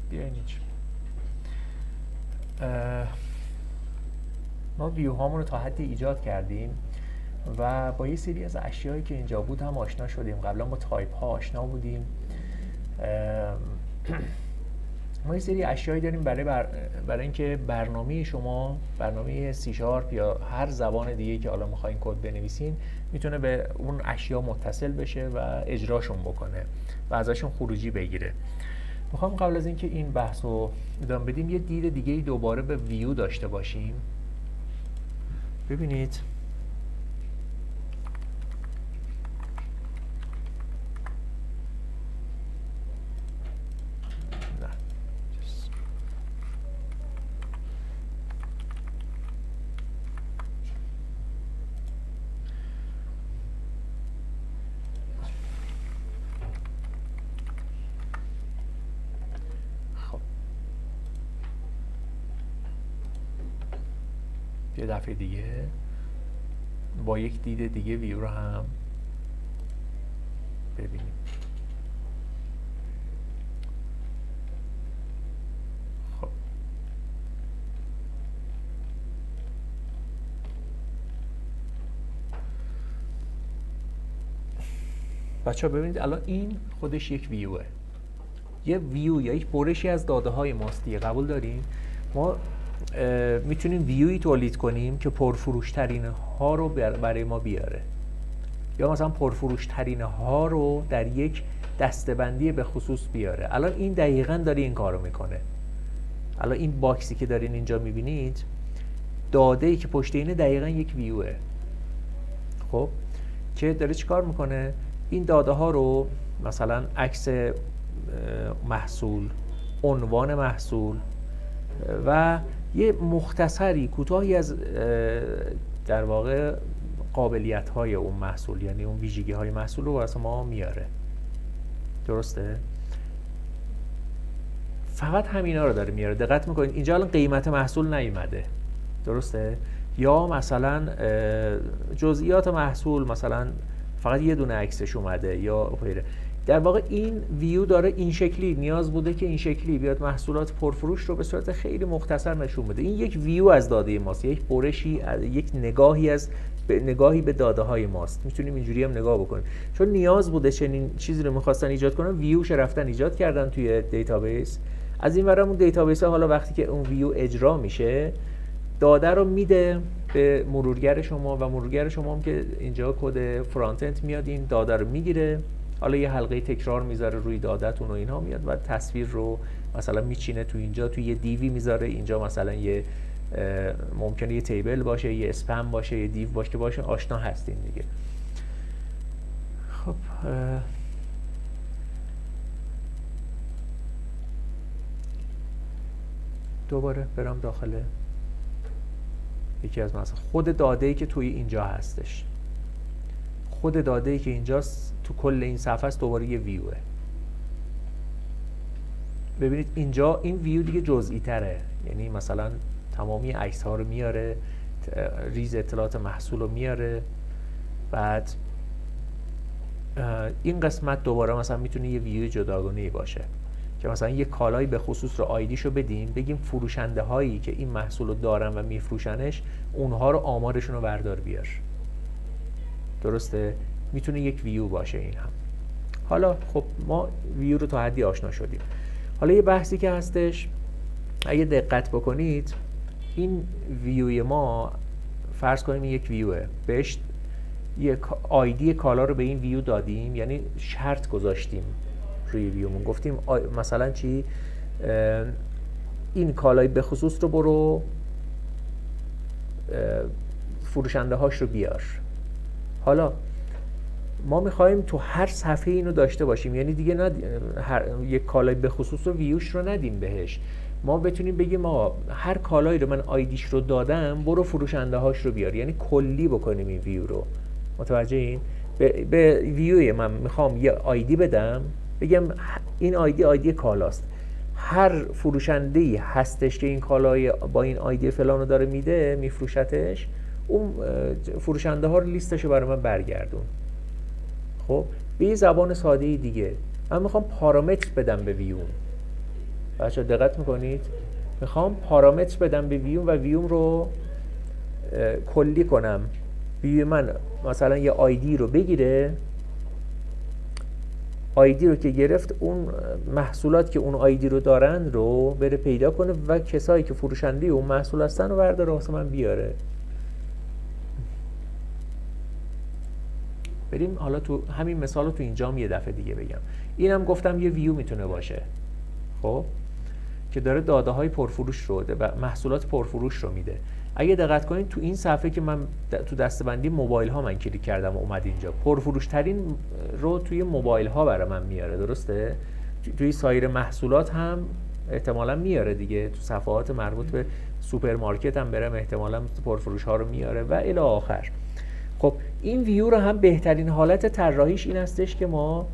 بیاین ما ویو هامون رو تا حدی ایجاد کردیم و با یه سری از اشیایی که اینجا بود هم آشنا شدیم. قبلا با تایپ ها آشنا بودیم. ما یه سری اشیایی داریم برای اینکه برنامه شما، برنامه سی شارپ یا هر زبان دیگه که حالا میخواین کد بنویسین، میتونه به اون اشیا متصل بشه و اجراشون بکنه و ازشون خروجی بگیره. میخوام قبل از اینکه این بحث رو ادامه بدیم یه دید دیگه دوباره به ویو داشته باشیم. ببینید یه دفعه دیگه با یک دید دیگه ویو رو هم ببینیم. خب بچه‌ها ببینید الان این خودش یک ویوه. یه ویو یا یک برشی از داده های ماست دیگه. قبول دارین؟ ما میتونیم ویوی تولید کنیم که پرفروش ترین ها رو برای ما بیاره، یا مثلا پرفروش ترین ها رو در یک دسته‌بندی به خصوص بیاره. الان این دقیقاً داره این کارو میکنه. الان این باکسی که دارین اینجا میبینید، داده‌ای که پشت اینه دقیقاً یک ویوه. خب که داره چیکار میکنه؟ این داده ها رو مثلا عکس محصول، عنوان محصول و یه مختصری کوتاهی از در واقع قابلیت های اون محصول، یعنی اون ویژگی های محصول رو واسه ما میاره. درسته؟ فقط همینا رو داره میاره. دقت میکنید اینجا الان قیمت محصول نیومده. درسته؟ یا مثلا جزئیات محصول، مثلا فقط یه دونه عکسش اومده یا غیره. در واقع این ویو داره این شکلی، نیاز بوده که این شکلی بیاد محصولات پرفروش رو به صورت خیلی مختصر نشون بده. این یک ویو از داده ماست، یک برشی، یک نگاهی به داده های ماست. میتونیم اینجوری هم نگاه بکنیم. چون نیاز بوده چنین چیزی رو می‌خواستن ایجاد کنن، ویوش رفتن ایجاد کردن توی دیتابیس. از این ورم اون دیتابیس ها حالا وقتی که اون ویو اجرا میشه، داده رو میده به مرورگر شما و مرورگر شما هم که اینجا کد فرانت اند میاد این داده رو میگیره. حالا یه حلقه تکرار میذاره روی داده‌تون و اینها، میاد و تصویر رو مثلا میچینه تو اینجا، تو یه دیوی میذاره اینجا، مثلا یه ممکنه یه تیبل باشه، یه اسپم باشه، یه دیو باشه که باشه آشنا هستین دیگه. خب دوباره برم داخل یکی از مثلا خود داده‌ای که توی اینجا هستش. خود داده‌ای که اینجاست تو کل این صفحه است دوباره یه ویوه. ببینید اینجا این ویو دیگه جزئی تره، یعنی مثلا تمامی عکس ها رو میاره، ریز اطلاعات محصول رو میاره. بعد این قسمت دوباره مثلا میتونه یه ویو جداگانه‌ای باشه که مثلا یه کالایی به خصوص رو آیدیشو بدیم، بگیم فروشنده هایی که این محصول رو دارن و میفروشنش، اونها رو آمارشون رو بردار بیار. درسته؟ میتونه یک ویو باشه این هم. حالا خب ما ویو رو تا حدی آشنا شدیم. حالا یه بحثی که هستش، اگه دقت بکنید این ویوی ما فرض کنیم یک ویوه، بهش یک آیدی کالا رو به این ویو دادیم، یعنی شرط گذاشتیم روی ویومون، گفتیم مثلا چی، این کالای به خصوص رو برو فروشنده هاش رو بیار. حالا ما میخوایم تو هر صفحه اینو داشته باشیم، یعنی دیگه یک کالای به خصوص رو ویوش رو ندیم بهش. ما بتونیم بگیم هر کالایی رو من آیدیش رو دادم برو فروشنده هاش رو بیار، یعنی کلی بکنیم این ویو رو. متوجه این؟ به ویوی من میخوام یه آیدی بدم، بگم این آیدی کالاست، هر فروشنده‌ای هستش که این کالای با این آیدی فلان رو داره میده میفروشتش، اون فروشنده ها رو لیستش رو برای من برگردون. خب به یه زبان ساده دیگه من میخوام پارامتر بدم به ویو. بچه‌ها دقت میکنید میخوام پارامتر بدم به ویوم و ویوم رو کلی کنم. ویوم من مثلا یه آیدی رو بگیره، آیدی رو که گرفت اون محصولات که اون آیدی رو دارن رو بره پیدا کنه و کسایی که فروشنده اون محصول هستن رو برداره واسه من بیاره. بریم حالا تو همین مثال رو تو اینجام یه دفعه دیگه بگم. اینم گفتم یه ویو میتونه باشه، خب که داره داده های پرفروش رو و محصولات پرفروش رو میده. اگه دقت کنید تو این صفحه که من تو دسته‌بندی موبایل ها من کلیک کردم و اومد اینجا، پرفروش ترین رو توی موبایل ها برای من میاره، درسته؟ توی سایر محصولات هم احتمالاً میاره دیگه، تو صفحات مربوط به سوپرمارکت هم برم احتمالاً پرفروش ها رو میاره و الی آخر. خب این ویو رو هم بهترین حالت طراحیش این هستش که ما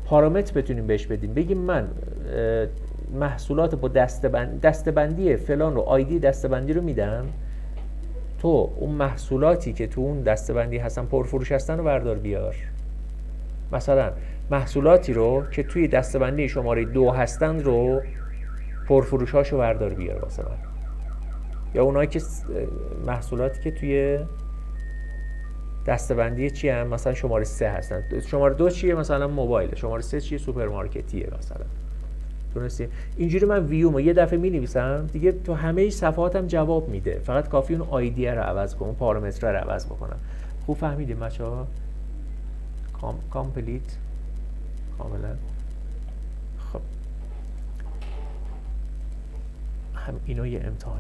پارامتر بتونیم بهش بدیم، بگیم من محصولات با دسته‌بندی فلان رو آیدی دسته‌بندی رو میدم، تو اون محصولاتی که تو اون دسته‌بندی هستن پرفروش هستن رو بردار بیار. مثلا محصولاتی رو که توی دسته‌بندی شماره 2 هستن رو پرفروش هاشو بردار بیار واسه من. یا اونایی که محصولاتی که توی دسته‌بندی چی هم مثلا شماره 3 هستن، شماره 2 چیه مثلا موبایل، شماره 3 چیه سوپرمارکتیه مثلا. درسته؟ اینجوری من ویومو یه دفعه می‌نویسم دیگه، تو همه صفحاتم جواب میده، فقط کافی اون آیدی رو عوض کنم، پارامتر رو عوض بکنم. خوب فهمیدیم بچه‌ها؟ کامپلیت کاملا. خب هم اینو یه امتحان